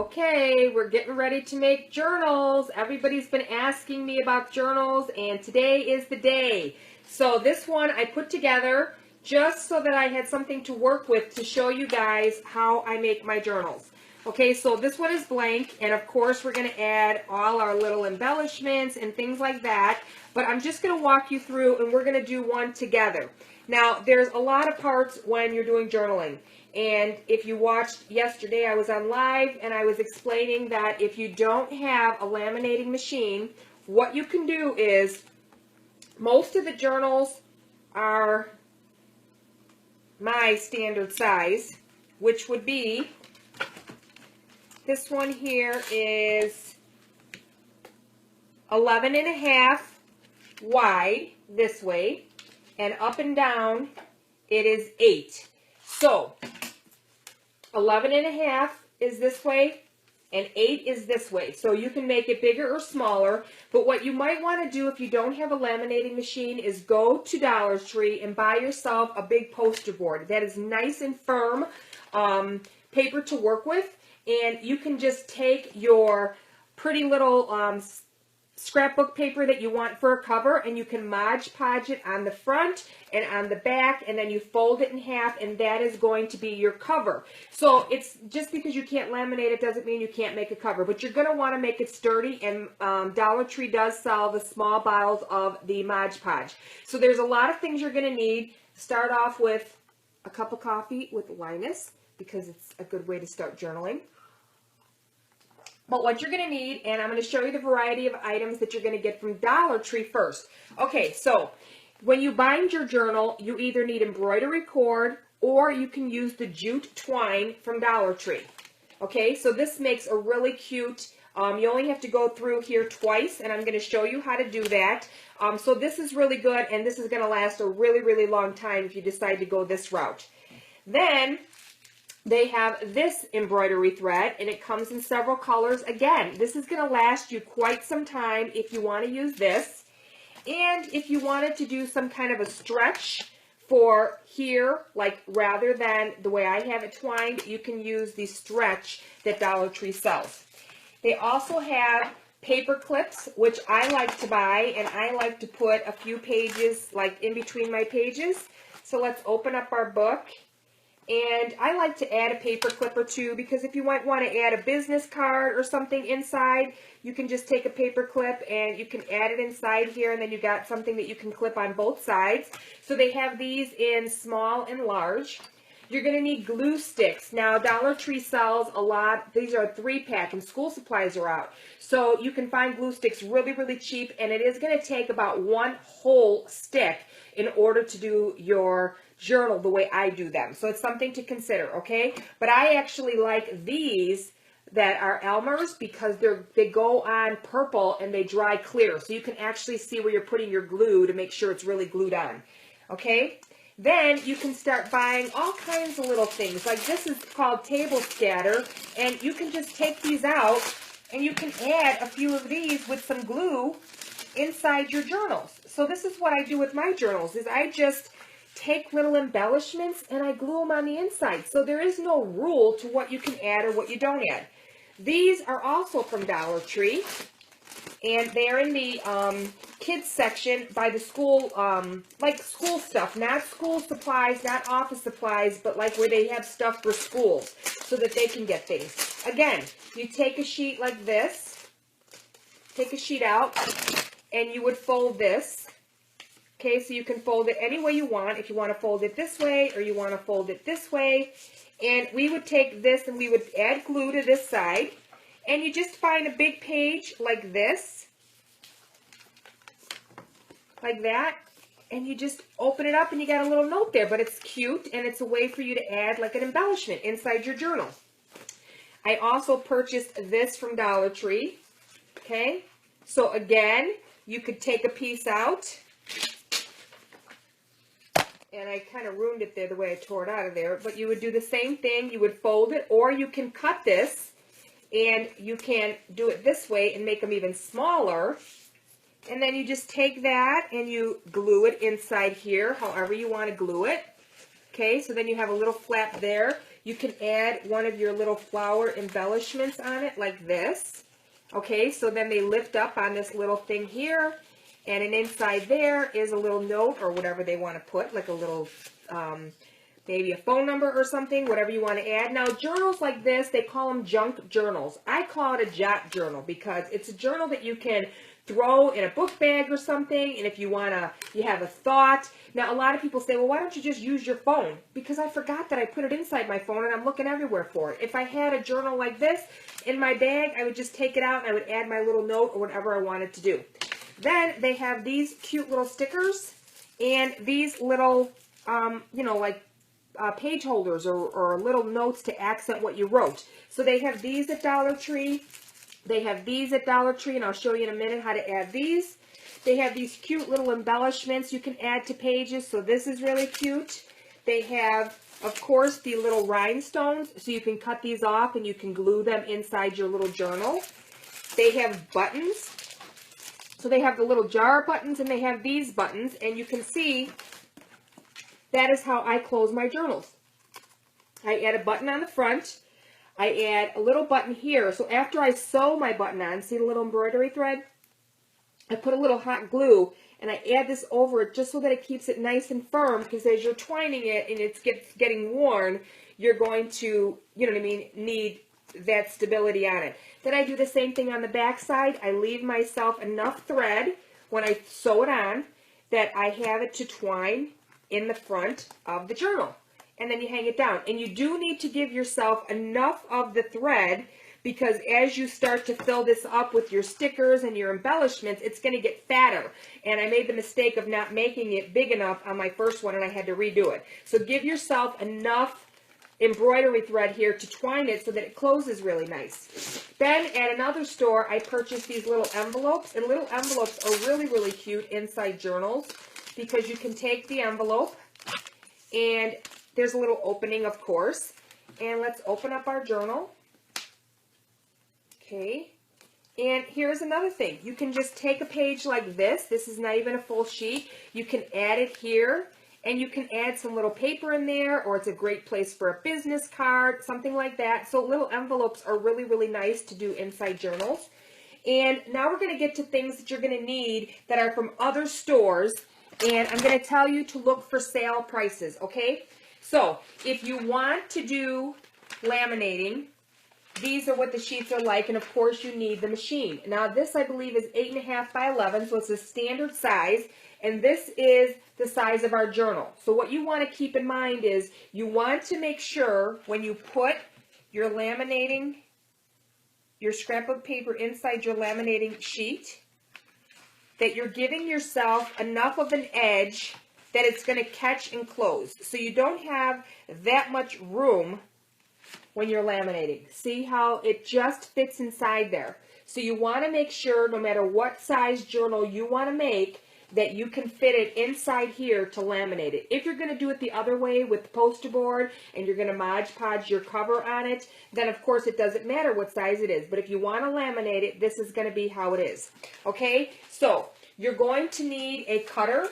Okay, we're getting ready to make journals. Everybody's been asking me about journals, and today is the day. So this one I put together just so that I had something to work with to show you guys how I make my journals. Okay, so this one is blank, and of course we're going to add all our little embellishments and things like that, but I'm just going to walk you through and we're going to do one together. Now, there's a lot of parts when you're doing journaling, and if you watched yesterday, I was on live and I was explaining that if you don't have a laminating machine, what you can do is, most of the journals are my standard size, which would be, this one here is 11.5 wide this way, and up and down it is 8. So 11.5 is this way and 8 is this way. So you can make it bigger or smaller, but what you might want to do if you don't have a laminating machine is go to Dollar Tree and buy yourself a big poster board that is nice and firm paper to work with, and you can just take your pretty little scrapbook paper that you want for a cover, and you can Mod Podge it on the front and on the back, and then you fold it in half, and that is going to be your cover. So it's just because you can't laminate it doesn't mean you can't make a cover, but you're going to want to make it sturdy, and Dollar Tree does sell the small bottles of the Mod Podge. So there's a lot of things you're going to need. Start off with a cup of coffee with Linus, because it's a good way to start journaling. But what you're going to need, and I'm going to show you the variety of items that you're going to get from Dollar Tree first. Okay, so when you bind your journal, you either need embroidery cord or you can use the jute twine from Dollar Tree. Okay, so this makes a really cute, you only have to go through here twice, and I'm going to show you how to do that. So this is really good, and this is going to last a really, really long time if you decide to go this route. Then they have this embroidery thread, and it comes in several colors. Again, this is going to last you quite some time if you want to use this. And if you wanted to do some kind of a stretch for here, like rather than the way I have it twined, you can use the stretch that Dollar Tree sells. They also have paper clips, which I like to buy, and I like to put a few pages like in between my pages. So let's open up our book. And I like to add a paper clip or two, because if you might want to add a business card or something inside, you can just take a paper clip and you can add it inside here, and then you got something that you can clip on both sides. So they have these in small and large. You're going to need glue sticks. Now, Dollar Tree sells a lot. These are a 3-pack, and school supplies are out. So you can find glue sticks really, really cheap, and it is going to take about 1 whole stick in order to do your journal the way I do them. So it's something to consider, okay? But I actually like these that are Elmer's, because they go on purple and they dry clear. So you can actually see where you're putting your glue to make sure it's really glued on, okay? Then you can start buying all kinds of little things. Like this is called table scatter, and you can just take these out and you can add a few of these with some glue inside your journals. So this is what I do with my journals, is I just take little embellishments and I glue them on the inside. So there is no rule to what you can add or what you don't add. These are also from Dollar Tree, and they're in the kids section by the school, like school stuff, not school supplies, not office supplies, but like where they have stuff for schools so that they can get things. Again, you take a sheet like this, take a sheet out, and you would fold this. Okay, so you can fold it any way you want. If you want to fold it this way or you want to fold it this way. And we would take this and we would add glue to this side. And you just find a big page like this, like that, and you just open it up and you got a little note there, but it's cute, and it's a way for you to add like an embellishment inside your journal. I also purchased this from Dollar Tree, okay? So again, you could take a piece out, and I kind of ruined it there the way I tore it out of there, but you would do the same thing. You would fold it, or you can cut this, and you can do it this way and make them even smaller. And then you just take that and you glue it inside here, however you want to glue it. Okay, so then you have a little flap there. You can add one of your little flower embellishments on it like this. Okay, so then they lift up on this little thing here, and then inside there is a little note or whatever they want to put, like a little, maybe a phone number or something, whatever you want to add. Now, journals like this, they call them junk journals. I call it a jot journal because it's a journal that you can throw in a book bag or something, and if you have a thought. Now, a lot of people say, well, why don't you just use your phone? Because I forgot that I put it inside my phone, and I'm looking everywhere for it. If I had a journal like this in my bag, I would just take it out, and I would add my little note or whatever I wanted to do. Then they have these cute little stickers, and these little, you know, like page holders or little notes to accent what you wrote. So they have these at Dollar Tree. They have these at Dollar Tree, and I'll show you in a minute how to add these. They have these cute little embellishments you can add to pages, so this is really cute. They have, of course, the little rhinestones, so you can cut these off and you can glue them inside your little journal. They have buttons. So they have the little jar buttons, and they have these buttons, and you can see that is how I close my journals. I add a button on the front. I add a little button here. So after I sew my button on, see the little embroidery thread? I put a little hot glue, and I add this over it just so that it keeps it nice and firm, because as you're twining it and it's getting worn, you're going to, you know what I mean, need that stability on it. Then I do the same thing on the back side. I leave myself enough thread when I sew it on that I have it to twine in the front of the journal. And then you hang it down. And you do need to give yourself enough of the thread, because as you start to fill this up with your stickers and your embellishments, it's going to get fatter. And I made the mistake of not making it big enough on my first one, and I had to redo it. So give yourself enough embroidery thread here to twine it so that it closes really nice. Then at another store, I purchased these little envelopes, and little envelopes are really, really cute inside journals, because you can take the envelope, and there's a little opening, of course, and let's open up our journal. Okay, and here's another thing. You can just take a page like this. This is not even a full sheet. You can add it here, and you can add some little paper in there, or it's a great place for a business card, something like that. So little envelopes are really, really nice to do inside journals. And now we're going to get to things that you're going to need that are from other stores, and I'm going to tell you to look for sale prices, okay? So if you want to do laminating, these are what the sheets are like, and of course you need the machine. Now this, I believe, is 8.5 by 11, so it's a standard size, and this is the size of our journal. So what you want to keep in mind is you want to make sure when you put your laminating, your scrapbook paper inside your laminating sheet, that you're giving yourself enough of an edge that it's going to catch and close. So you don't have that much room when you're laminating. See how it just fits inside there. So you want to make sure, no matter what size journal you want to make, that you can fit it inside here to laminate it. If you're going to do it the other way with the poster board and you're going to Mod Podge your cover on it, then of course it doesn't matter what size it is. But if you want to laminate it, this is going to be how it is. Okay, so you're going to need a cutter.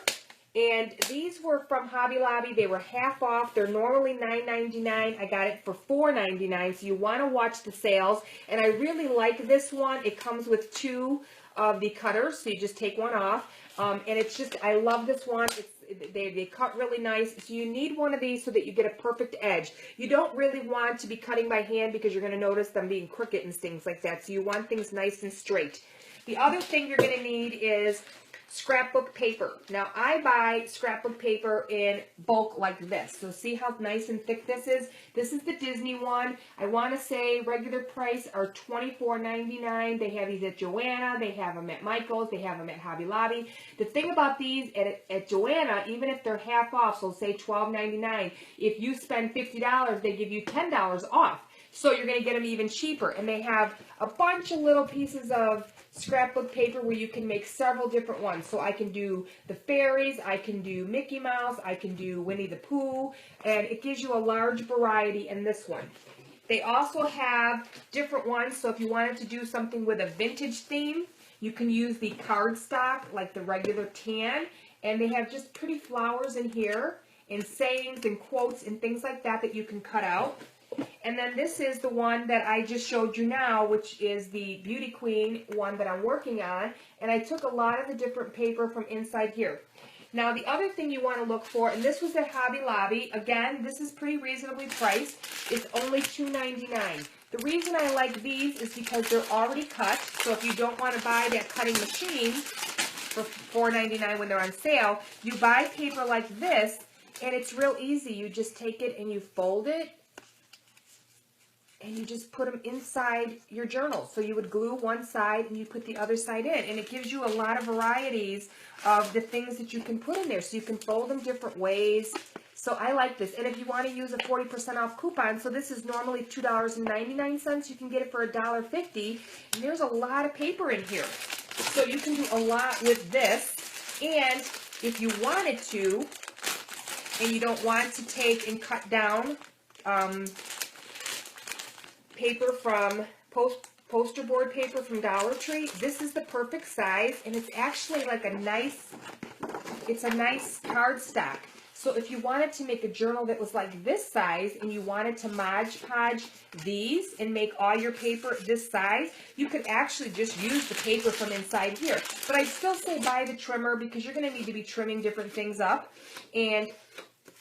And these were from Hobby Lobby. They were half off. They're normally $9.99. I got it for $4.99. So you want to watch the sales. And I really like this one. It comes with two of the cutters. So you just take one off. And it's just, I love this one. They cut really nice. So you need one of these so that you get a perfect edge. You don't really want to be cutting by hand because you're going to notice them being crooked and things like that. So you want things nice and straight. The other thing you're going to need is scrapbook paper. Now I buy scrapbook paper in bulk like this. So see how nice and thick this is? This is the Disney one. I want to say regular price are $24.99. They have these at Joanna. They have them at Michael's. They have them at Hobby Lobby. The thing about these at Joanna, even if they're half off, so say $12.99, if you spend $50, they give you $10 off. So you're going to get them even cheaper. And they have a bunch of little pieces of scrapbook paper where you can make several different ones. So I can do the fairies, I can do Mickey Mouse, I can do Winnie the Pooh, and it gives you a large variety in this one. They also have different ones, so if you wanted to do something with a vintage theme, you can use the cardstock, like the regular tan, and they have just pretty flowers in here, and sayings and quotes and things like that that you can cut out. And then this is the one that I just showed you now, which is the Beauty Queen one that I'm working on. And I took a lot of the different paper from inside here. Now, the other thing you want to look for, and this was at Hobby Lobby. Again, this is pretty reasonably priced. It's only $2.99. The reason I like these is because they're already cut. So if you don't want to buy that cutting machine for $4.99 when they're on sale, you buy paper like this, and it's real easy. You just take it and you fold it, and you just put them inside your journal. So you would glue one side and you put the other side in. And it gives you a lot of varieties of the things that you can put in there. So you can fold them different ways. So I like this. And if you want to use a 40% off coupon, so this is normally $2.99. You can get it for $1.50. And there's a lot of paper in here. So you can do a lot with this. And if you wanted to, and you don't want to take and cut down paper from poster board paper from Dollar Tree, this is the perfect size, and it's actually like a nice cardstock. So if you wanted to make a journal that was like this size and you wanted to Mod Podge these and make all your paper this size, you could actually just use the paper from inside here. But I'd still say buy the trimmer because you're going to need to be trimming different things up. And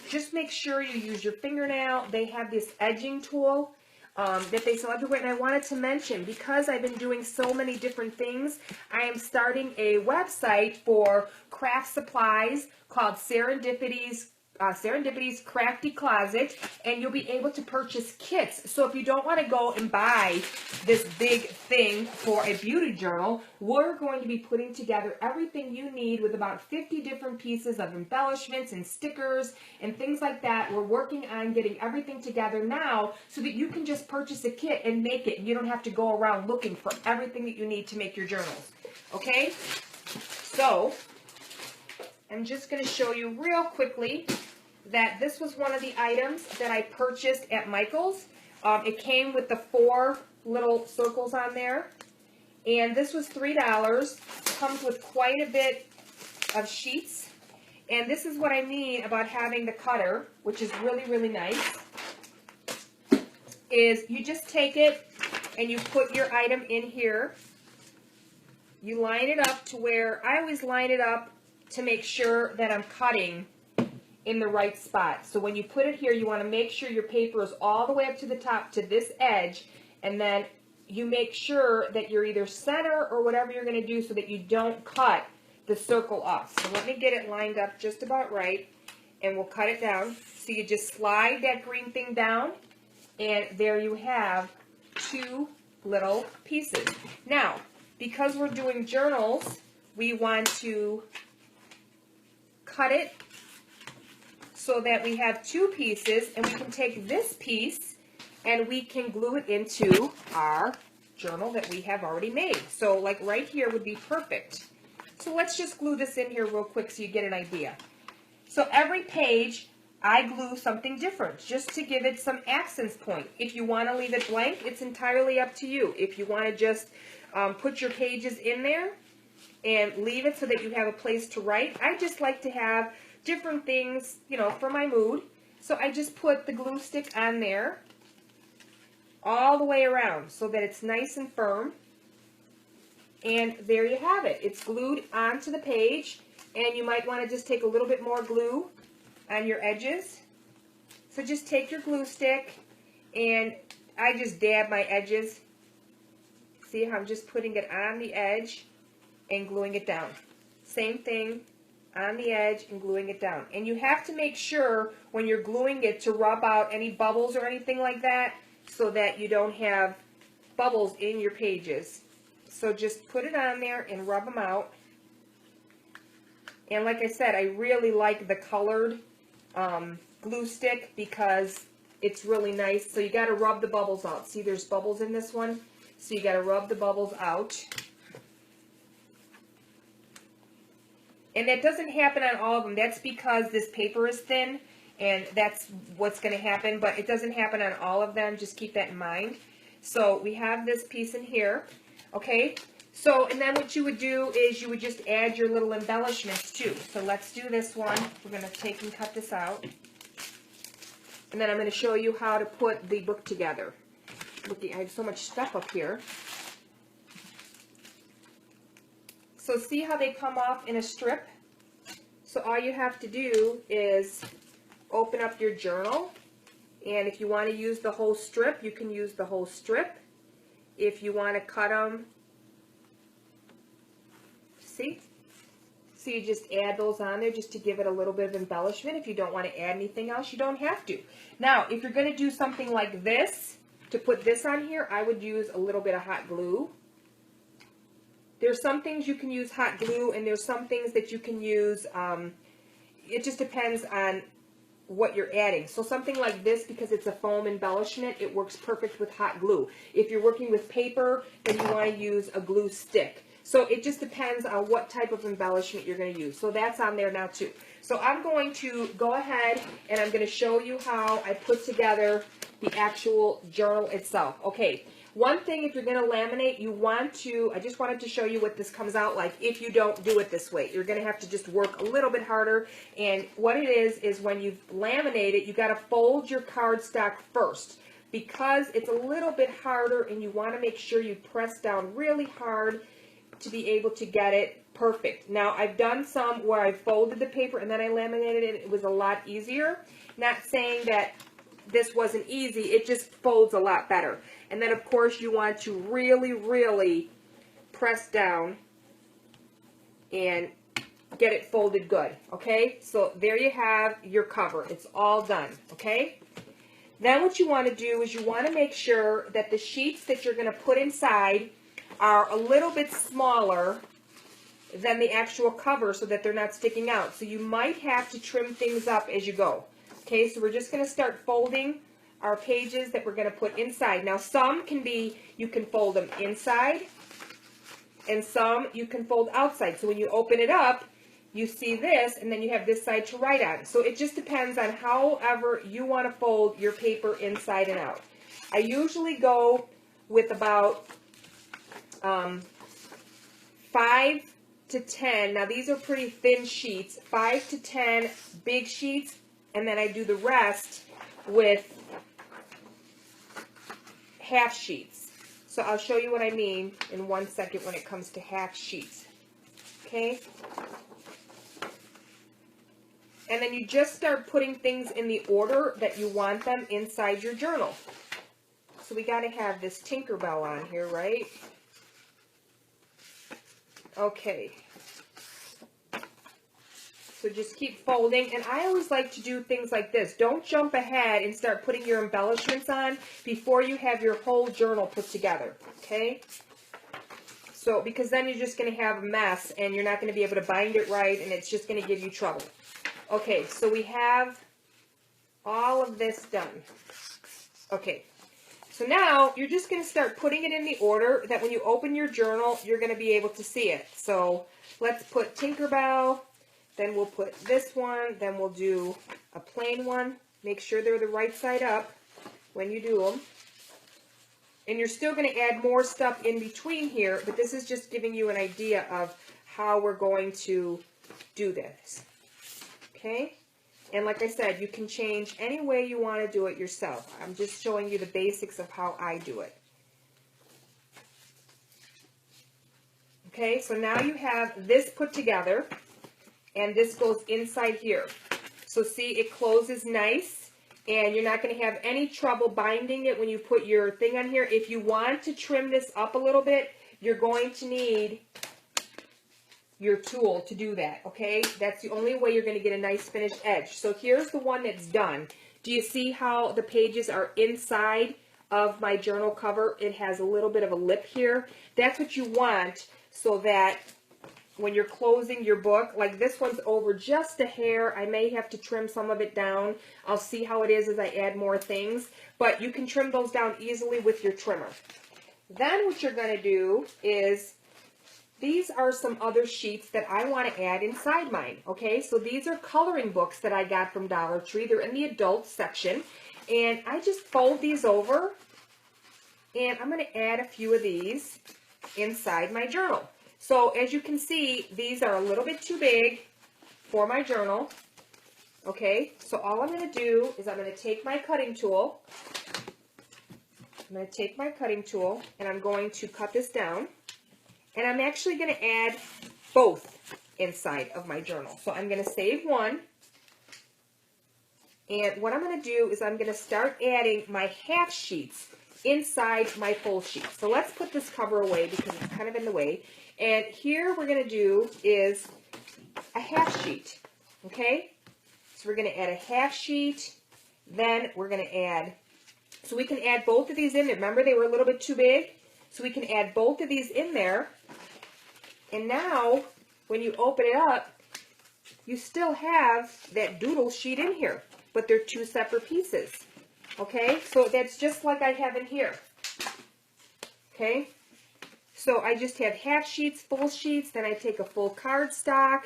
just make sure you use your fingernail. They have this edging tool that they sell everywhere. And I wanted to mention, because I've been doing so many different things, I am starting a website for craft supplies called Serendipity's Crafty Closet, and you'll be able to purchase kits. So if you don't want to go and buy this big thing for a beauty journal, we're going to be putting together everything you need with about 50 different pieces of embellishments and stickers and things like that. We're working on getting everything together now so that you can just purchase a kit and make it. You don't have to go around looking for everything that you need to make your journals. Okay? So I'm just going to show you real quickly that this was one of the items that I purchased at Michael's. It came with the 4 little circles on there, and this was $3. Comes with quite a bit of sheets, and this is what I mean about having the cutter, which is really, really nice, is you just take it and you put your item in here. You line it up to where, I always line it up to make sure that I'm cutting in the right spot. So when you put it here, you want to make sure your paper is all the way up to the top to this edge, and then you make sure that you're either center or whatever you're going to do so that you don't cut the circle off. So let me get it lined up just about right, and we'll cut it down. So you just slide that green thing down, and there you have 2 little pieces. Now, because we're doing journals, we want to cut it so that we have 2 pieces, and we can take this piece and we can glue it into our journal that we have already made. So like right here would be perfect. So let's just glue this in here real quick so you get an idea. So every page I glue something different just to give it some accents point. If you want to leave it blank, it's entirely up to you. If you want to just put your pages in there and leave it so that you have a place to write, I just like to have different things, you know, for my mood. So I just put the glue stick on there all the way around so that it's nice and firm. And there you have it. It's glued onto the page, and you might want to just take a little bit more glue on your edges. So just take your glue stick, and I just dab my edges. See how I'm just putting it on the edge and gluing it down. Same thing on the edge and gluing it down. And you have to make sure when you're gluing it to rub out any bubbles or anything like that so that you don't have bubbles in your pages. So just put it on there and rub them out. And like I said, I really like the colored glue stick because it's really nice. So you got to rub the bubbles out. See, there's bubbles in this one. So you got to rub the bubbles out. And that doesn't happen on all of them. That's because this paper is thin, and that's what's going to happen. But it doesn't happen on all of them. Just keep that in mind. So we have this piece in here. Okay? So, and then what you would do is you would just add your little embellishments too. So let's do this one. We're going to take and cut this out. And then I'm going to show you how to put the book together. Look, I have so much stuff up here. So see how they come off in a strip? So all you have to do is open up your journal. And if you want to use the whole strip, you can use the whole strip. If you want to cut them, see? So you just add those on there just to give it a little bit of embellishment. If you don't want to add anything else, you don't have to. Now, if you're going to do something like this, to put this on here, I would use a little bit of hot glue. There's some things you can use hot glue, and there's some things that you can use, it just depends on what you're adding. So something like this, because it's a foam embellishment, it works perfect with hot glue. If you're working with paper, then you want to use a glue stick. So it just depends on what type of embellishment you're going to use. So that's on there now too. So I'm going to go ahead and I'm going to show you how I put together the actual journal itself. Okay, one thing, if you're going to laminate, you want to, I just wanted to show you what this comes out like if you don't do it this way. You're going to have to just work a little bit harder. And what it is when you laminate it, you got to fold your cardstock first, because it's a little bit harder and you want to make sure you press down really hard to be able to get it perfect. Now, I've done some where I folded the paper and then I laminated it. It was a lot easier. Not saying that this wasn't easy, it just folds a lot better. And then, of course, you want to really, really press down and get it folded good, okay? So there you have your cover. It's all done, okay? Then what you want to do is you want to make sure that the sheets that you're going to put inside are a little bit smaller than the actual cover so that they're not sticking out. So you might have to trim things up as you go. Okay, so we're just going to start folding our pages that we're going to put inside. Now some can be, you can fold them inside, and some you can fold outside. So when you open it up, you see this, and then you have this side to write on. So it just depends on however you want to fold your paper inside and out. I usually go with about 5 to 10. Now these are pretty thin sheets. 5 to 10 big sheets, and then I do the rest with half sheets. So I'll show you what I mean in 1 second when it comes to half sheets. Okay? And then you just start putting things in the order that you want them inside your journal. So we got to have this Tinkerbell on here, right? Okay. So just keep folding, and I always like to do things like this. Don't jump ahead and start putting your embellishments on before you have your whole journal put together, okay? So, because then you're just going to have a mess, and you're not going to be able to bind it right, and it's just going to give you trouble. Okay, so we have all of this done. Okay, so now you're just going to start putting it in the order that when you open your journal, you're going to be able to see it. So let's put Tinkerbell. Then we'll put this one, then we'll do a plain one. Make sure they're the right side up when you do them. And you're still going to add more stuff in between here, but this is just giving you an idea of how we're going to do this. Okay? And like I said, you can change any way you want to do it yourself. I'm just showing you the basics of how I do it. Okay, so now you have this put together. And this goes inside here. So see, it closes nice, and you're not going to have any trouble binding it when you put your thing on here. If you want to trim this up a little bit, you're going to need your tool to do that, okay? That's the only way you're going to get a nice finished edge. So here's the one that's done. Do you see how the pages are inside of my journal cover? It has a little bit of a lip here. That's what you want, so that when you're closing your book, like this one's over just a hair. I may have to trim some of it down. I'll see how it is as I add more things. But you can trim those down easily with your trimmer. Then what you're going to do is, these are some other sheets that I want to add inside mine. Okay, so these are coloring books that I got from Dollar Tree. They're in the adult section. And I just fold these over. And I'm going to add a few of these inside my journal. So as you can see, these are a little bit too big for my journal. Okay, so all I'm going to do is I'm going to take my cutting tool. I'm going to take my cutting tool and I'm going to cut this down. And I'm actually going to add both inside of my journal. So I'm going to save one. And what I'm going to do is I'm going to start adding my half sheets inside my full sheet. So let's put this cover away because it's kind of in the way. And here we're going to do is a half sheet. Okay? So we're going to add a half sheet. Then we're going to add, so we can add both of these in there. Remember they were a little bit too big? So we can add both of these in there. And now, when you open it up, you still have that doodle sheet in here, but they're two separate pieces. Okay, so that's just like I have in here. Okay, so I just have half sheets, full sheets, then I take a full cardstock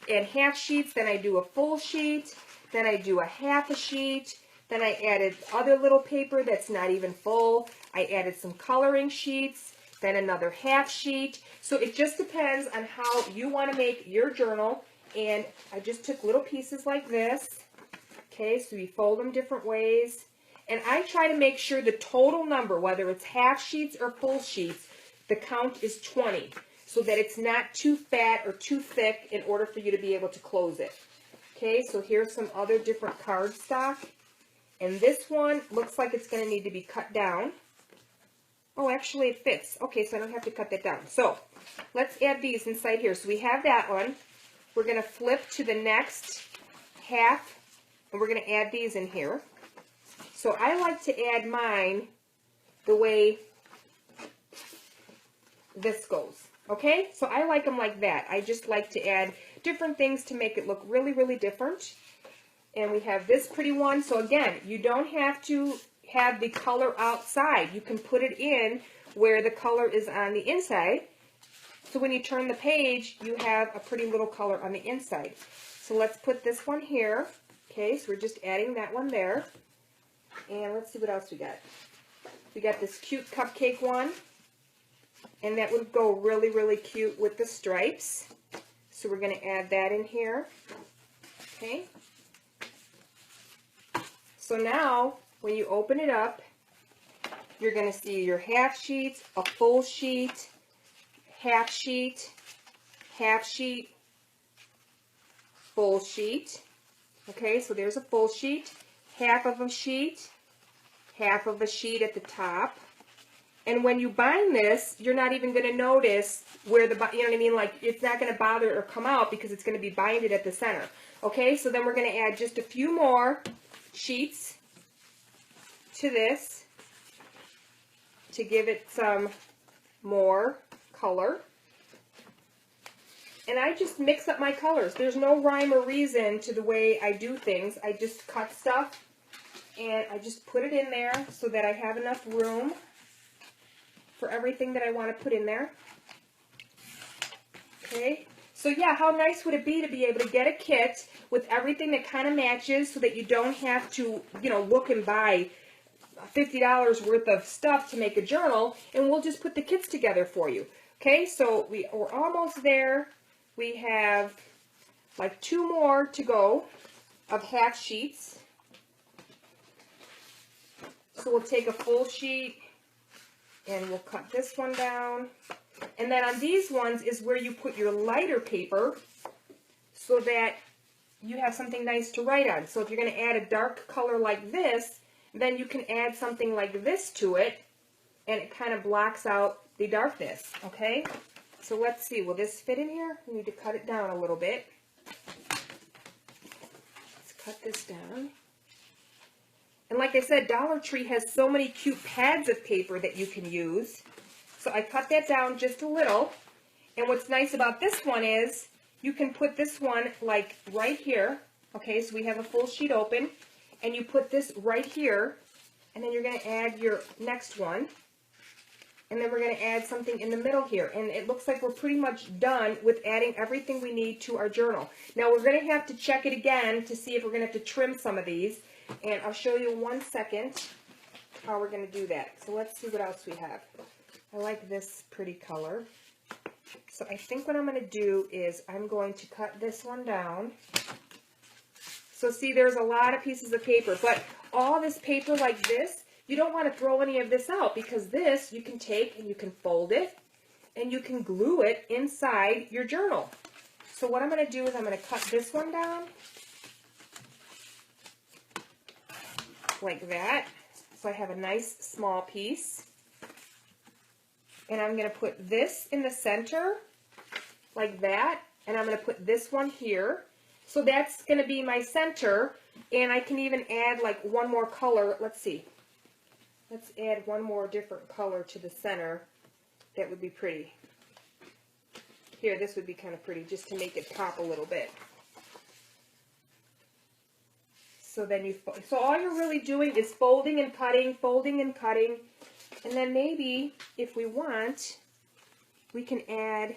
and half sheets, then I do a full sheet, then I do a half a sheet, then I added other little paper that's not even full. I added some coloring sheets, then another half sheet. So it just depends on how you want to make your journal. And I just took little pieces like this. Okay, so you fold them different ways. And I try to make sure the total number, whether it's half sheets or full sheets, the count is 20. So that it's not too fat or too thick in order for you to be able to close it. Okay, so here's some other different cardstock. And this one looks like it's going to need to be cut down. Oh, actually it fits. Okay, so I don't have to cut that down. So, let's add these inside here. So we have that one. We're going to flip to the next half, and we're going to add these in here. So I like to add mine the way this goes. Okay? So I like them like that. I just like to add different things to make it look really, really different. And we have this pretty one. So again, you don't have to have the color outside. You can put it in where the color is on the inside. So when you turn the page, you have a pretty little color on the inside. So let's put this one here. Okay, so we're just adding that one there. And let's see what else we got. We got this cute cupcake one. And that would go really, really cute with the stripes. So we're going to add that in here. Okay. So now, when you open it up, you're going to see your half sheets, a full sheet, half sheet, full sheet. Okay, so there's a full sheet, half of a sheet at the top. And when you bind this, you're not even going to notice where the, you know what I mean? Like, it's not going to bother or come out because it's going to be binded at the center. Okay, so then we're going to add just a few more sheets to this to give it some more color. And I just mix up my colors. There's no rhyme or reason to the way I do things. I just cut stuff and I just put it in there so that I have enough room for everything that I want to put in there. Okay, so yeah, how nice would it be to be able to get a kit with everything that kind of matches so that you don't have to, you know, look and buy $50 worth of stuff to make a journal, and we'll just put the kits together for you. Okay, so we're almost there. We have like 2 more to go of half sheets. So we'll take a full sheet and we'll cut this one down. And then on these ones is where you put your lighter paper so that you have something nice to write on. So if you're going to add a dark color like this, then you can add something like this to it, and it kind of blocks out the darkness, okay? So let's see, will this fit in here? We need to cut it down a little bit. Let's cut this down. And like I said, Dollar Tree has so many cute pads of paper that you can use. So I cut that down just a little. And what's nice about this one is you can put this one like right here. Okay, so we have a full sheet open. And you put this right here. And then you're going to add your next one. And then we're going to add something in the middle here. And it looks like we're pretty much done with adding everything we need to our journal. Now we're going to have to check it again to see if we're going to have to trim some of these. And I'll show you in 1 second how we're going to do that. So let's see what else we have. I like this pretty color. So I think what I'm going to do is I'm going to cut this one down So see, there's a lot of pieces of paper, but all this paper like this, you don't want to throw any of this out, because this you can take and you can fold it and you can glue it inside your journal. So what I'm going to do is I'm going to cut this one down like that. So I have a nice small piece. And I'm going to put this in the center like that. And I'm going to put this one here. So that's going to be my center. And I can even add like one more color. Let's see. Let's add one more different color to the center. That would be pretty. Here, this would be kind of pretty, just to make it pop a little bit. So then so all you're really doing is folding and cutting, folding and cutting. And then maybe, if we want, we can add,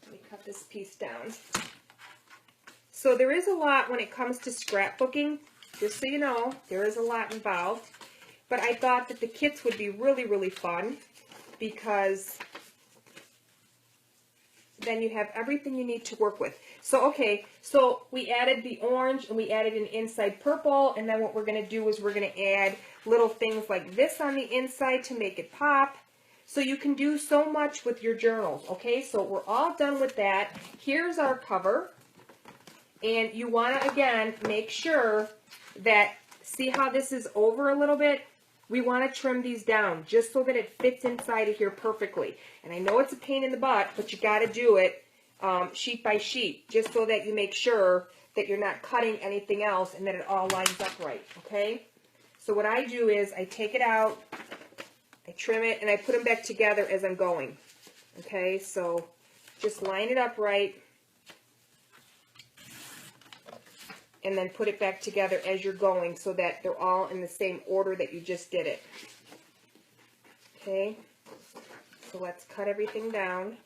let me cut this piece down. So there is a lot when it comes to scrapbooking. Just so you know, there is a lot involved. But I thought that the kits would be really, really fun, because then you have everything you need to work with. So, okay, so we added the orange and we added an inside purple, and then what we're going to do is we're going to add little things like this on the inside to make it pop. So you can do so much with your journals, okay? So we're all done with that. Here's our cover, and you want to, again, make sure that, see how this is over a little bit? We want to trim these down just so that it fits inside of here perfectly. And I know it's a pain in the butt, but you got to do it sheet by sheet, just so that you make sure that you're not cutting anything else and that it all lines up right, okay? So what I do is I take it out, I trim it, and I put them back together as I'm going, okay? So just line it up right, and then put it back together as you're going so that they're all in the same order that you just did it. Okay, so let's cut everything down.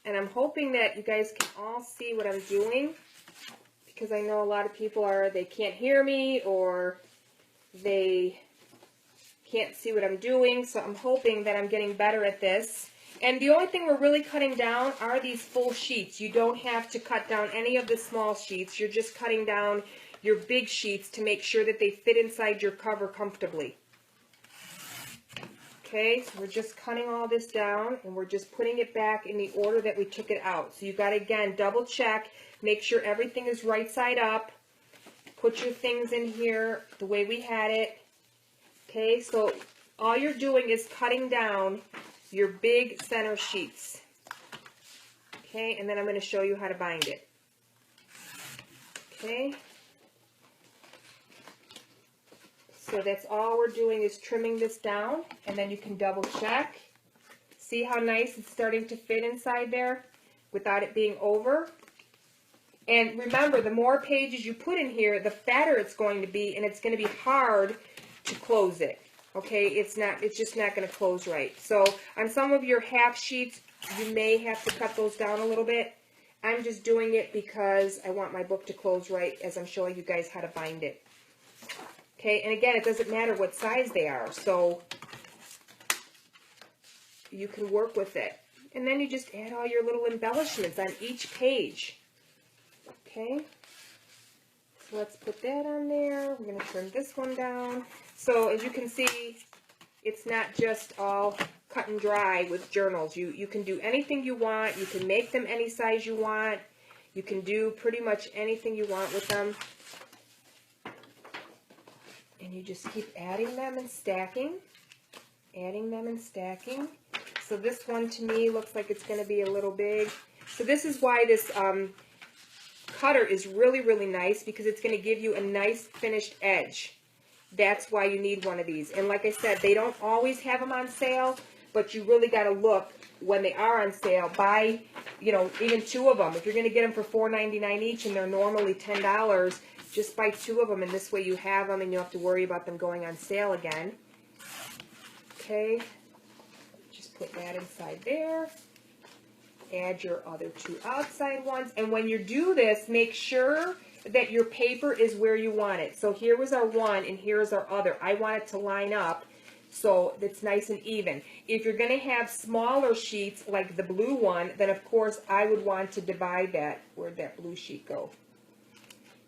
And I'm hoping that you guys can all see what I'm doing, because I know a lot of people they can't hear me, or they can't see what I'm doing, so I'm hoping that I'm getting better at this. And the only thing we're really cutting down are these full sheets. You don't have to cut down any of the small sheets. You're just cutting down your big sheets to make sure that they fit inside your cover comfortably. Okay, so we're just cutting all this down, and we're just putting it back in the order that we took it out. So you got to, again, double check, make sure everything is right side up. Put your things in here the way we had it. Okay, so all you're doing is cutting down your big center sheets. Okay, and then I'm going to show you how to bind it. Okay, so that's all we're doing is trimming this down, and then you can double check. See how nice it's starting to fit inside there without it being over? And remember, the more pages you put in here, the fatter it's going to be, and it's going to be hard to close it. Okay, it's just not going to close right. So on some of your half sheets, you may have to cut those down a little bit. I'm just doing it because I want my book to close right as I'm showing you guys how to bind it. Okay, and again, it doesn't matter what size they are, so you can work with it. And then you just add all your little embellishments on each page. Okay, so let's put that on there. We're going to trim this one down. So as you can see, it's not just all cut and dry with journals. You can do anything you want. You can make them any size you want. You can do pretty much anything you want with them. And you just keep adding them and stacking. Adding them and stacking. So this one to me looks like it's going to be a little big. So this is why this cutter is really, really nice, because it's going to give you a nice finished edge. That's why you need one of these. And like I said, they don't always have them on sale, but you really got to look when they are on sale. Buy, you know, even 2 of them. If you're going to get them for $4.99 each and they're normally $10, just buy 2 of them, and this way you have them and you don't have to worry about them going on sale again. Okay, just put that inside there. Add your other 2 outside ones, and when you do this, make sure that your paper is where you want it. So here was our one, and here's our other. I want it to line up so it's nice and even. If you're going to have smaller sheets like the blue one, then of course I would want to divide that. Where'd that blue sheet go?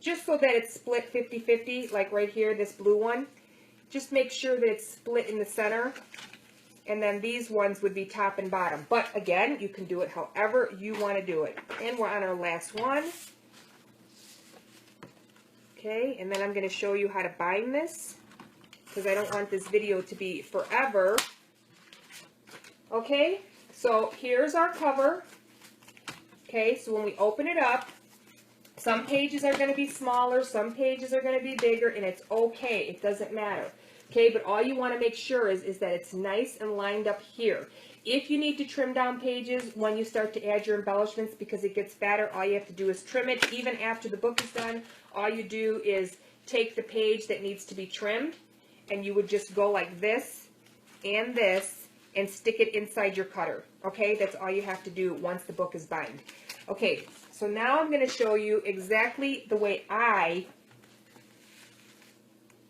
Just so that it's split 50-50, like right here, this blue one. Just make sure that it's split in the center. And then these ones would be top and bottom. But again, you can do it however you want to do it. And we're on our last one. Okay, and then I'm going to show you how to bind this, because I don't want this video to be forever. Okay, so here's our cover. Okay, so when we open it up, some pages are going to be smaller, some pages are going to be bigger, and it's okay. It doesn't matter. Okay, but all you want to make sure is that it's nice and lined up here. If you need to trim down pages when you start to add your embellishments because it gets fatter, all you have to do is trim it. Even after the book is done, all you do is take the page that needs to be trimmed, and you would just go like this and stick it inside your cutter. Okay, that's all you have to do once the book is bound. Okay, so now I'm going to show you exactly the way I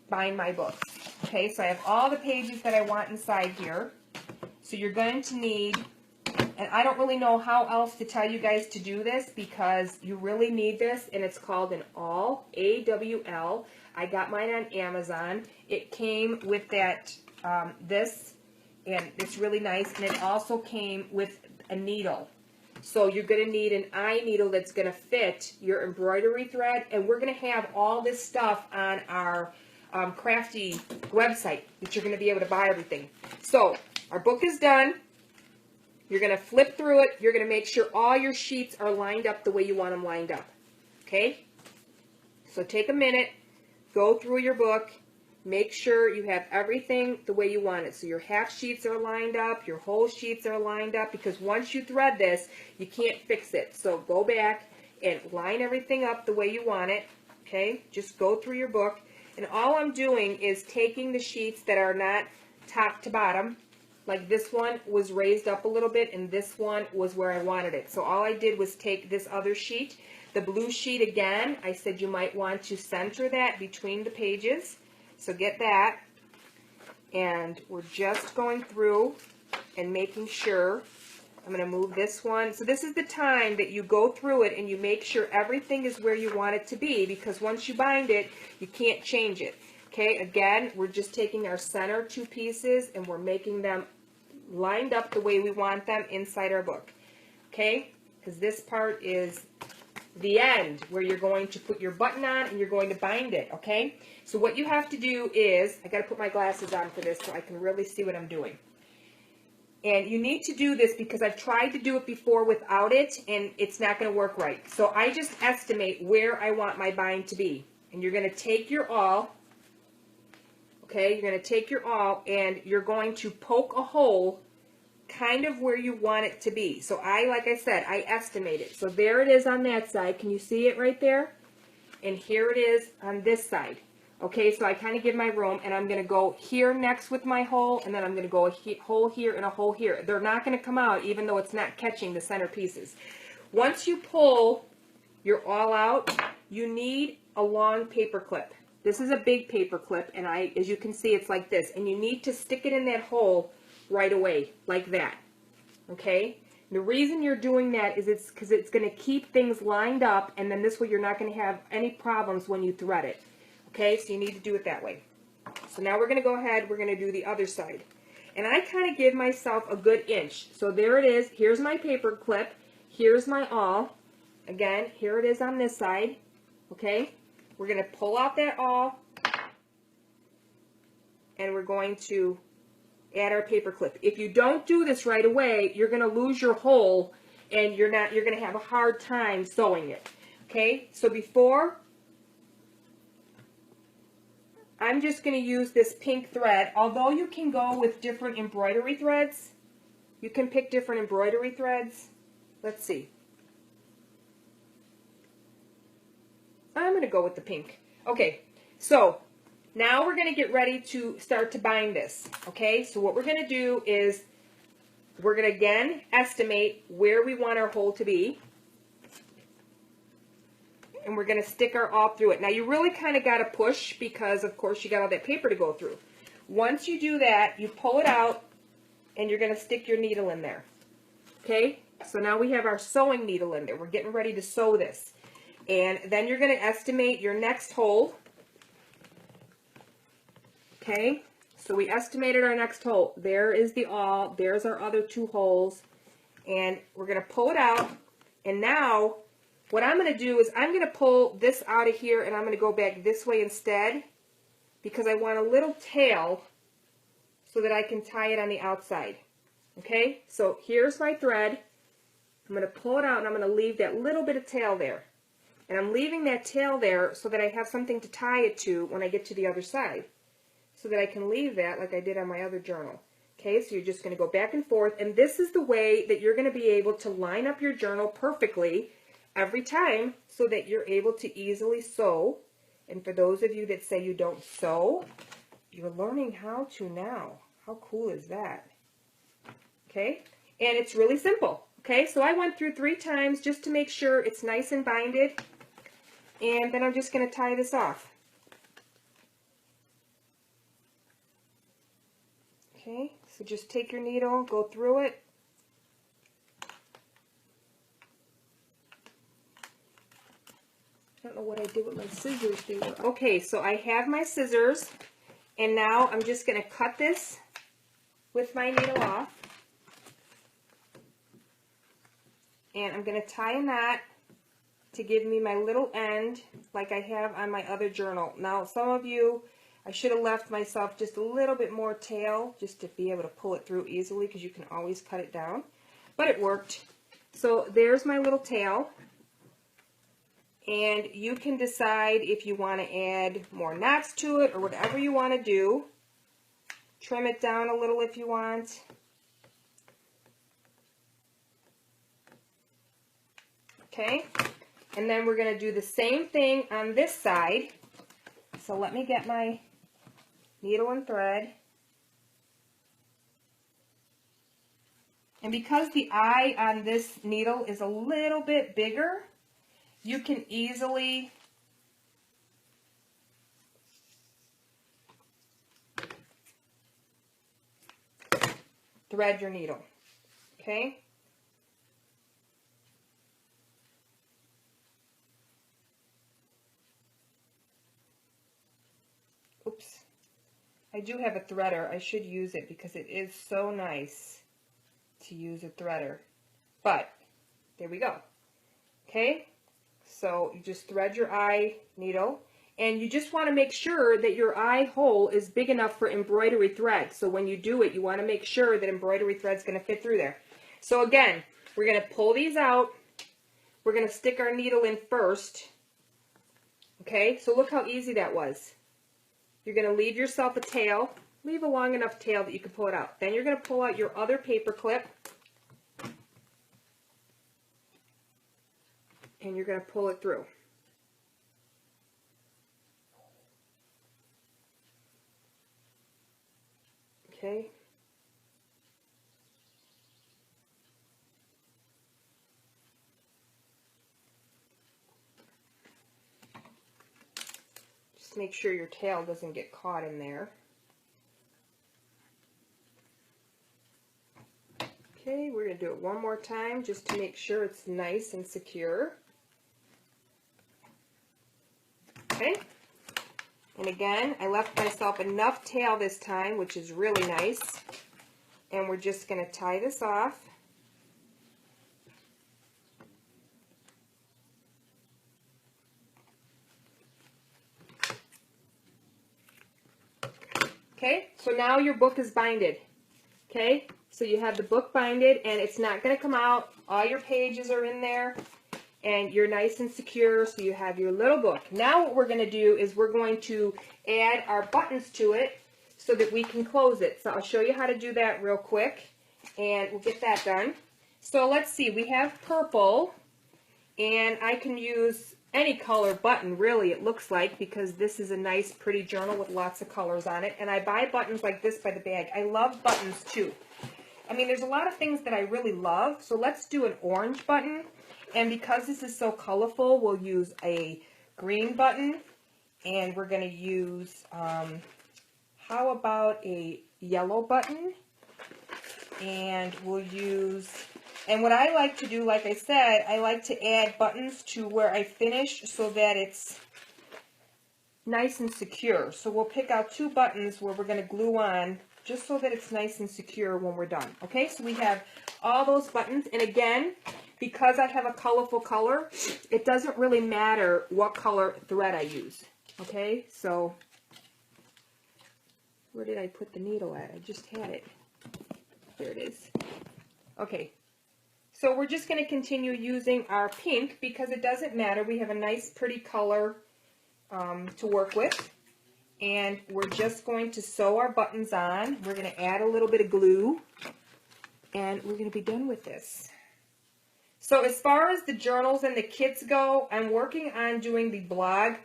bind my books. Okay, so I have all the pages that I want inside here. So you're going to need, and I don't really know how else to tell you guys to do this because you really need this, and it's called an awl, A-W-L. I got mine on Amazon. It came with that, this, and it's really nice, and it also came with a needle. So you're going to need an eye needle that's going to fit your embroidery thread, and we're going to have all this stuff on our crafty website that you're going to be able to buy everything. So our book is done. You're going to flip through it. You're going to make sure all your sheets are lined up the way you want them lined up. Okay? So take a minute, go through your book, make sure you have everything the way you want it. So your half sheets are lined up, your whole sheets are lined up, because once you thread this, you can't fix it. So go back and line everything up the way you want it. Okay? Just go through your book. And all I'm doing is taking the sheets that are not top to bottom, like this one was raised up a little bit and this one was where I wanted it. So all I did was take this other sheet, the blue sheet again. I said you might want to center that between the pages. So get that. And we're just going through and making sure. I'm going to move this one. So this is the time that you go through it and you make sure everything is where you want it to be, because once you bind it, you can't change it. Okay, again, we're just taking our center two pieces and we're making them lined up the way we want them inside our book. Okay, because this part is the end where you're going to put your button on and you're going to bind it. Okay, so what you have to do is, I got to put my glasses on for this so I can really see what I'm doing. And you need to do this because I've tried to do it before without it, and it's not going to work right. So I just estimate where I want my bind to be. And you're going to take your awl, okay, you're going to take your awl, and you're going to poke a hole kind of where you want it to be. So like I said, I estimate it. So there it is on that side. Can you see it right there? And here it is on this side. Okay, so I kind of give my room, and I'm going to go here next with my hole, and then I'm going to go a hole here and a hole here. They're not going to come out even though it's not catching the center pieces. Once you pull your awl out, you need a long paper clip. This is a big paper clip, and as you can see, it's like this. And you need to stick it in that hole right away, like that. Okay? The reason you're doing that is it's because it's going to keep things lined up, and then this way you're not going to have any problems when you thread it. Okay, so you need to do it that way. So now we're going to go ahead, we're going to do the other side. And I kind of give myself a good inch. So there it is. Here's my paper clip. Here's my awl. Again, here it is on this side. Okay, we're going to pull out that awl, and we're going to add our paper clip. If you don't do this right away, you're going to lose your hole, and you're going to have a hard time sewing it. Okay, so before, I'm just going to use this pink thread. Although you can go with different embroidery threads, you can pick different embroidery threads. Let's see. I'm going to go with the pink. Okay, so now we're going to get ready to start to bind this. Okay, so what we're going to do is we're going to again estimate where we want our hole to be. And we're going to stick our awl through it. Now you really kind of got to push because of course you got all that paper to go through. Once you do that, you pull it out and you're going to stick your needle in there. Okay, so now we have our sewing needle in there. We're getting ready to sew this. And then you're going to estimate your next hole. Okay, so we estimated our next hole. There is the awl. There's our other 2 holes. And we're going to pull it out. And now, what I'm going to do is I'm going to pull this out of here and I'm going to go back this way instead, because I want a little tail so that I can tie it on the outside. Okay, so here's my thread. I'm going to pull it out and I'm going to leave that little bit of tail there. And I'm leaving that tail there so that I have something to tie it to when I get to the other side, so that I can leave that like I did on my other journal. Okay, so you're just going to go back and forth, and this is the way that you're going to be able to line up your journal perfectly every time so that you're able to easily sew. And for those of you that say you don't sew, you're learning how to now. How cool is that? Okay, and it's really simple. Okay, so I went through 3 times just to make sure it's nice and binded, and then I'm just going to tie this off. Okay, so just take your needle, go through it. I don't know what I did with my scissors. Okay, so I have my scissors, and now I'm just going to cut this with my needle off. And I'm going to tie a knot to give me my little end like I have on my other journal. Now, some of you, I should have left myself just a little bit more tail just to be able to pull it through easily, because you can always cut it down. But it worked. So there's my little tail. And you can decide if you want to add more knots to it or whatever you want to do. Trim it down a little if you want. Okay, and then we're going to do the same thing on this side. So let me get my needle and thread. And because the eye on this needle is a little bit bigger, you can easily thread your needle. Okay? Oops. I do have a threader. I should use it because it is so nice to use a threader. But there we go. Okay? So you just thread your eye needle, and you just want to make sure that your eye hole is big enough for embroidery thread. So when you do it, you want to make sure that embroidery thread is going to fit through there. So again, we're going to pull these out. We're going to stick our needle in first. Okay, so look how easy that was. You're going to leave yourself a tail. Leave a long enough tail that you can pull it out. Then you're going to pull out your other paper clip. And you're going to pull it through. Okay. Just make sure your tail doesn't get caught in there. Okay, we're going to do it one more time just to make sure it's nice and secure. Okay, and again, I left myself enough tail this time, which is really nice. And we're just going to tie this off. Okay, so now your book is binded. Okay, so you have the book binded, and it's not going to come out. All your pages are in there, and you're nice and secure, so you have your little book. Now what we're going to do is we're going to add our buttons to it so that we can close it. So I'll show you how to do that real quick, and we'll get that done. So let's see, we have purple, and I can use any color button, really, it looks like, because this is a nice, pretty journal with lots of colors on it, and I buy buttons like this by the bag. I love buttons, too. I mean, there's a lot of things that I really love, so let's do an orange button. And because this is so colorful, we'll use a green button, and we're going to use how about a yellow button? And we'll use, and what I like to do, like I said, I like to add buttons to where I finish so that it's nice and secure. So we'll pick out 2 buttons where we're going to glue on just so that it's nice and secure when we're done. Okay, so we have all those buttons, and again, because I have a colorful color, it doesn't really matter what color thread I use. Okay, so where did I put the needle at? I just had it. There it is. Okay, so we're just going to continue using our pink because it doesn't matter. We have a nice pretty color to work with. And we're just going to sew our buttons on. We're going to add a little bit of glue. And we're going to be done with this. So as far as the journals and the kits go, I'm working on doing the blog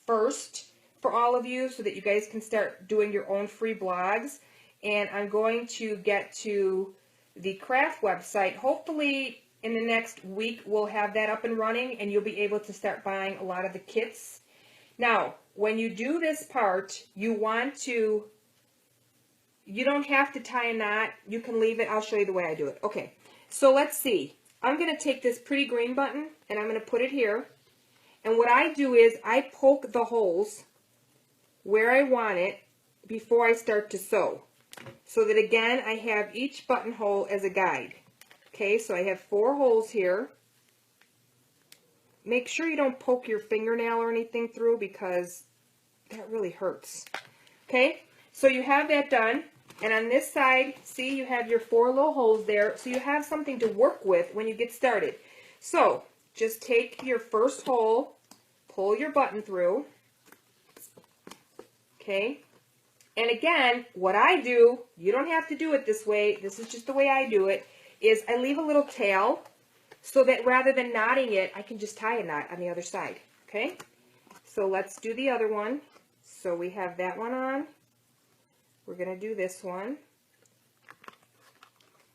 first for all of you so that you guys can start doing your own free blogs. And I'm going to get to the craft website. Hopefully in the next week we'll have that up and running and you'll be able to start buying a lot of the kits. Now, when you do this part, you don't have to tie a knot. You can leave it. I'll show you the way I do it. Okay, so let's see. I'm going to take this pretty green button and I'm going to put it here. And what I do is I poke the holes where I want it before I start to sew. So that again, I have each buttonhole as a guide. Okay, so I have 4 holes here. Make sure you don't poke your fingernail or anything through because that really hurts. Okay, so you have that done. And on this side, see, you have your 4 little holes there. So you have something to work with when you get started. So just take your first hole, pull your button through. Okay. And again, what I do, you don't have to do it this way. This is just the way I do it, is I leave a little tail so that rather than knotting it, I can just tie a knot on the other side. Okay. So let's do the other one. So we have that one on. We're going to do this one.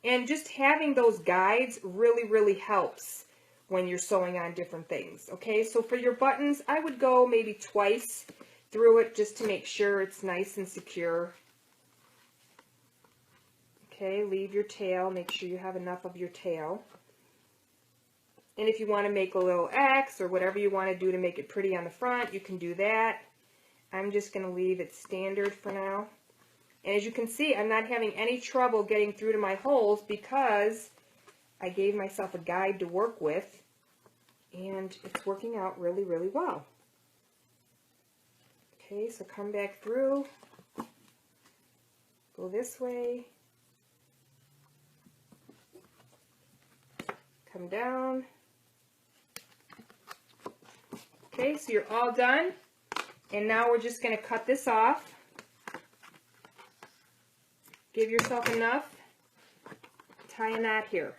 And just having those guides really, really helps when you're sewing on different things. Okay, so for your buttons, I would go maybe twice through it just to make sure it's nice and secure. Okay, leave your tail. Make sure you have enough of your tail. And if you want to make a little X or whatever you want to do to make it pretty on the front, you can do that. I'm just going to leave it standard for now. And as you can see, I'm not having any trouble getting through to my holes because I gave myself a guide to work with. And it's working out really, really well. Okay, so come back through. Go this way. Come down. Okay, so you're all done. And now we're just going to cut this off. Give yourself enough. Tie a knot here.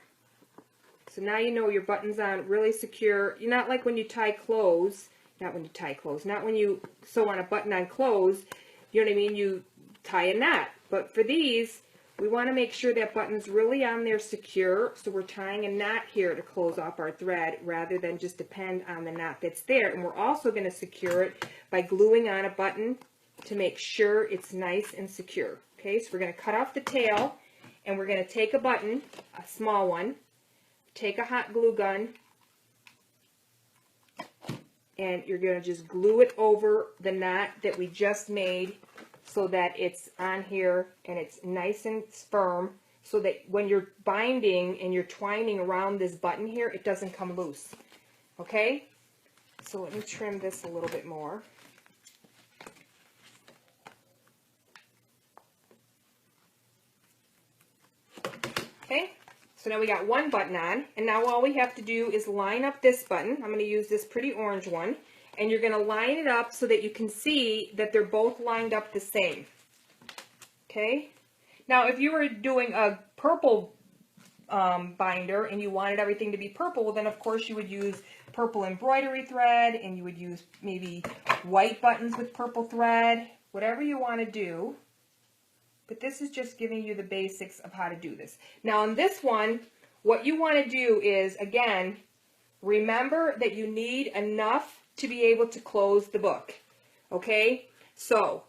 So now you know your button's on really secure. You're not like when you tie clothes. Not when you sew on a button on clothes. You know what I mean? You tie a knot. But for these, we want to make sure that button's really on there secure. So we're tying a knot here to close off our thread rather than just depend on the knot that's there. And we're also going to secure it by gluing on a button to make sure it's nice and secure. Okay, so we're going to cut off the tail and we're going to take a button, a small one, take a hot glue gun, and you're going to just glue it over the knot that we just made so that it's on here and it's nice and firm so that when you're binding and you're twining around this button here, it doesn't come loose. Okay, so let me trim this a little bit more. Okay, so now we got one button on, and now all we have to do is line up this button. I'm going to use this pretty orange one, and you're going to line it up so that you can see that they're both lined up the same. Okay, now if you were doing a purple binder and you wanted everything to be purple, well, then of course you would use purple embroidery thread, and you would use maybe white buttons with purple thread, whatever you want to do. But this is just giving you the basics of how to do this. Now on this one, what you want to do is, again, remember that you need enough to be able to close the book. Okay? So,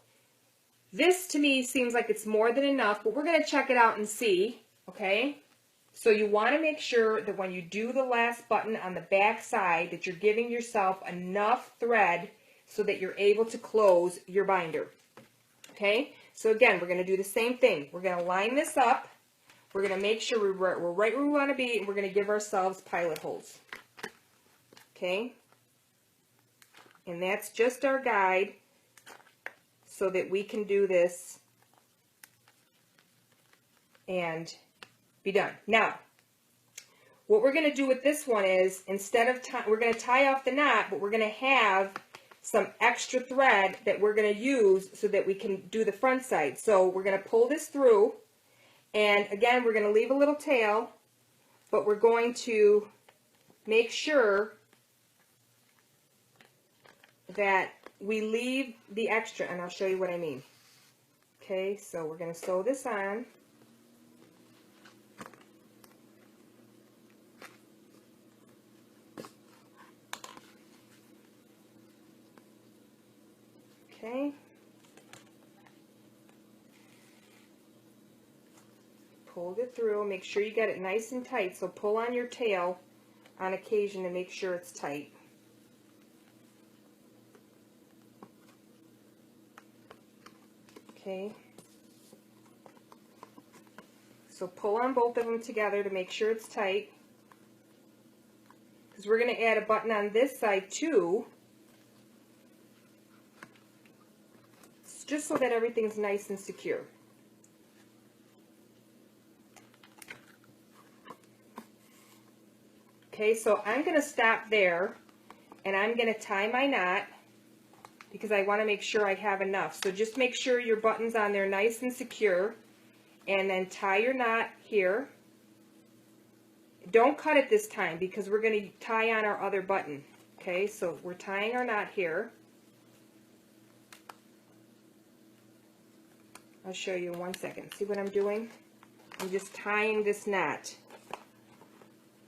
This to me seems like it's more than enough, but we're going to check it out and see, okay? So you want to make sure that when you do the last button on the back side that you're giving yourself enough thread so that you're able to close your binder, okay? So again, we're going to do the same thing. We're going to line this up. We're going to make sure we're right where we want to be, and we're going to give ourselves pilot holes, okay? And that's just our guide so that we can do this and be done. Now, what we're going to do with this one is, instead of we're going to tie off the knot, but we're going to have some extra thread that we're going to use so that we can do the front side. So we're going to pull this through, and again, we're going to leave a little tail, but we're going to make sure that we leave the extra, and I'll show you what I mean. Okay, so we're going to sew this on. Okay. Pull it through. Make sure you get it nice and tight. So pull on your tail on occasion to make sure it's tight. Okay. So pull on both of them together to make sure it's tight. Because we're going to add a button on this side too. Just so that everything's nice and secure. Okay, so I'm going to stop there, and I'm going to tie my knot because I want to make sure I have enough. So just make sure your button's on there nice and secure, and then tie your knot here. Don't cut it this time because we're going to tie on our other button. Okay, so we're tying our knot here. I'll show you in 1 second. See what I'm doing? I'm just tying this knot.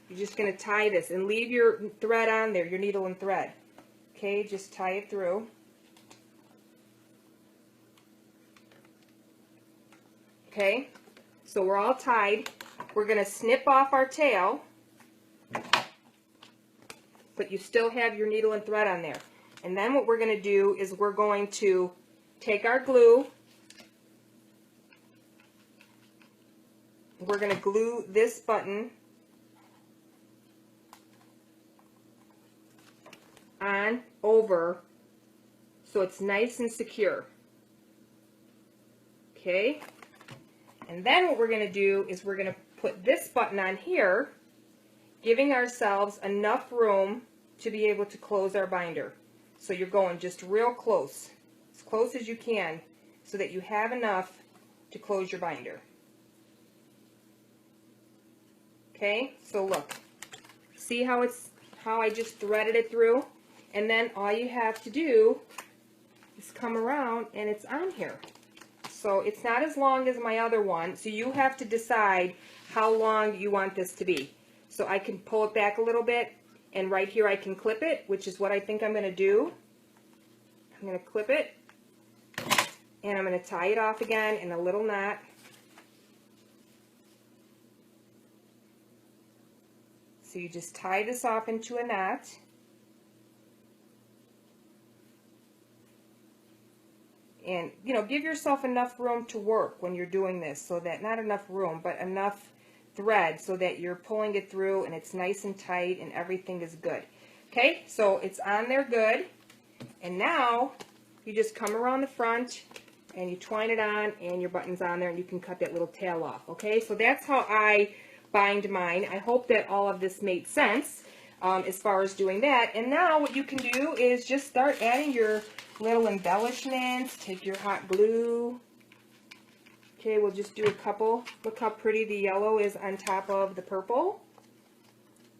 You're just going to tie this and leave your thread on there, your needle and thread. Okay, just tie it through. Okay, so we're all tied. We're going to snip off our tail, but you still have your needle and thread on there. And then what we're going to do is we're going to take our glue. We're going to glue this button on over so it's nice and secure. Okay? And then what we're going to do is we're going to put this button on here, giving ourselves enough room to be able to close our binder. So you're going just real close as you can, so that you have enough to close your binder. Okay, so look, see how I just threaded it through, and then all you have to do is come around and it's on here. So it's not as long as my other one, so you have to decide how long you want this to be. So I can pull it back a little bit, and right here I can clip it, which is what I think I'm going to do. I'm going to clip it, and I'm going to tie it off again in a little knot. So you just tie this off into a knot. And, you know, give yourself enough room to work when you're doing this, so that, not enough room, but enough thread so that you're pulling it through and it's nice and tight and everything is good. Okay, so it's on there good. And now you just come around the front and you twine it on, and your button's on there, and you can cut that little tail off. Okay, so that's how I bind mine. I hope that all of this made sense as far as doing that. And now what you can do is just start adding your little embellishments. Take your hot glue. Okay, we'll just do a couple. Look how pretty the yellow is on top of the purple.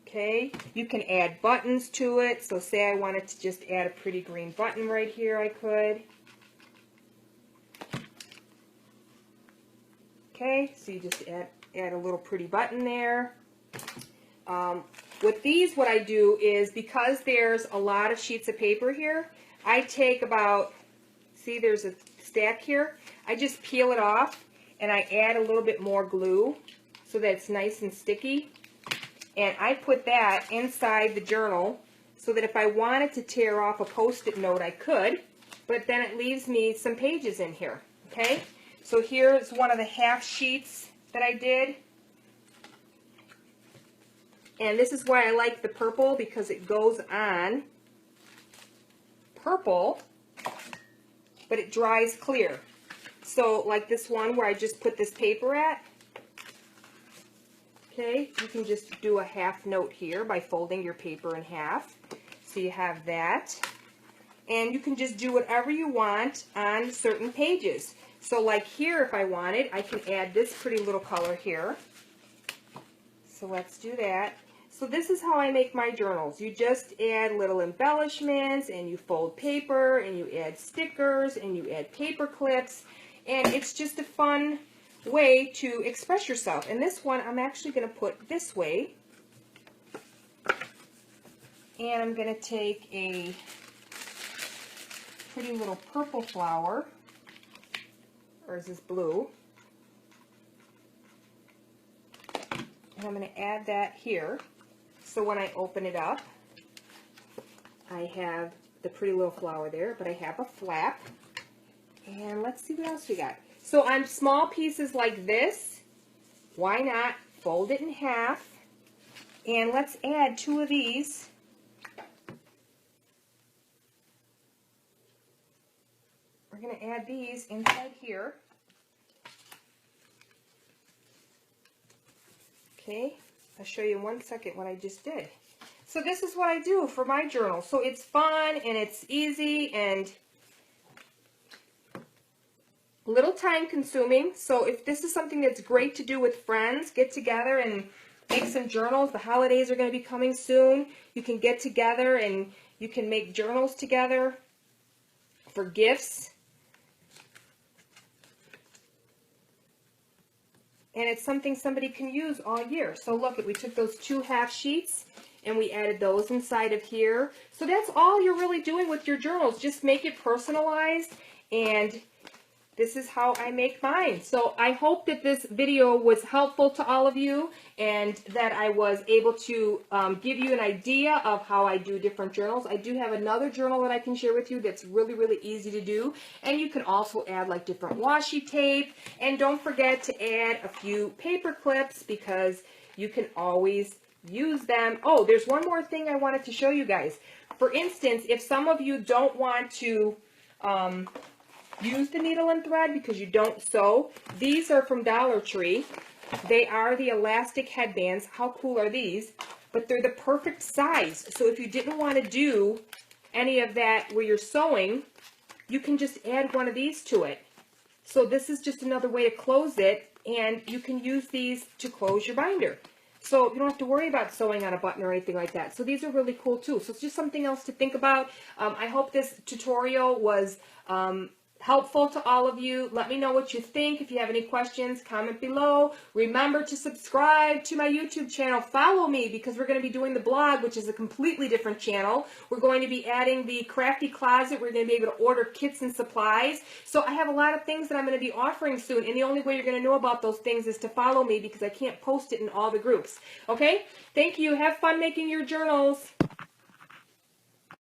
Okay, you can add buttons to it. So say I wanted to just add a pretty green button right here, I could. Okay, so you just add a little pretty button there. With these, what I do is, because there's a lot of sheets of paper here, I take about See, there's a stack here. I just peel it off and I add a little bit more glue so that it's nice and sticky. And I put that inside the journal so that if I wanted to tear off a Post-it note, I could, but then it leaves me some pages in here, okay? So here's one of the half sheets that I did. And this is why I like the purple, because it goes on purple, but it dries clear. So like this one where I just put this paper at, okay, you can just do a half note here by folding your paper in half. So you have that. And you can just do whatever you want on certain pages. So like here, if I wanted, I can add this pretty little color here. So let's do that. So this is how I make my journals. You just add little embellishments, and you fold paper, and you add stickers, and you add paper clips, and it's just a fun way to express yourself. And this one I'm actually going to put this way, and I'm going to take a pretty little purple flower, or is this blue? And I'm going to add that here. So when I open it up, I have the pretty little flower there, but I have a flap. And let's see what else we got. So on small pieces like this, why not fold it in half? And let's add 2 of these. We're going to add these inside here. Okay, I'll show you in 1 second what I just did. So this is what I do for my journal. So it's fun and it's easy and a little time consuming. So if this is something that's great to do with friends, get together and make some journals. The holidays are going to be coming soon. You can get together and you can make journals together for gifts. And it's something somebody can use all year. So look, we took those 2 half sheets and we added those inside of here. So that's all you're really doing with your journals. Just make it personalized, and this is how I make mine. So I hope that this video was helpful to all of you, and that I was able to give you an idea of how I do different journals. I do have another journal that I can share with you that's really, really easy to do. And you can also add like different washi tape. And don't forget to add a few paper clips, because you can always use them. Oh, there's one more thing I wanted to show you guys. For instance, if some of you don't want to use the needle and thread because you don't sew, these are from Dollar Tree. They are the elastic headbands. How cool are these? But they're the perfect size. So if you didn't want to do any of that where you're sewing, you can just add one of these to it. So this is just another way to close it, and you can use these to close your binder. So you don't have to worry about sewing on a button or anything like that. So these are really cool too. So it's just something else to think about. I hope this tutorial was helpful to all of you. Let me know what you think. If you have any questions, comment below. Remember to subscribe to my YouTube channel. Follow me, because we're going to be doing the blog, which is a completely different channel. We're going to be adding the crafty closet. We're going to be able to order kits and supplies. So I have a lot of things that I'm going to be offering soon, and the only way you're going to know about those things is to follow me, because I can't post it in all the groups. Okay? Thank you. Have fun making your journals.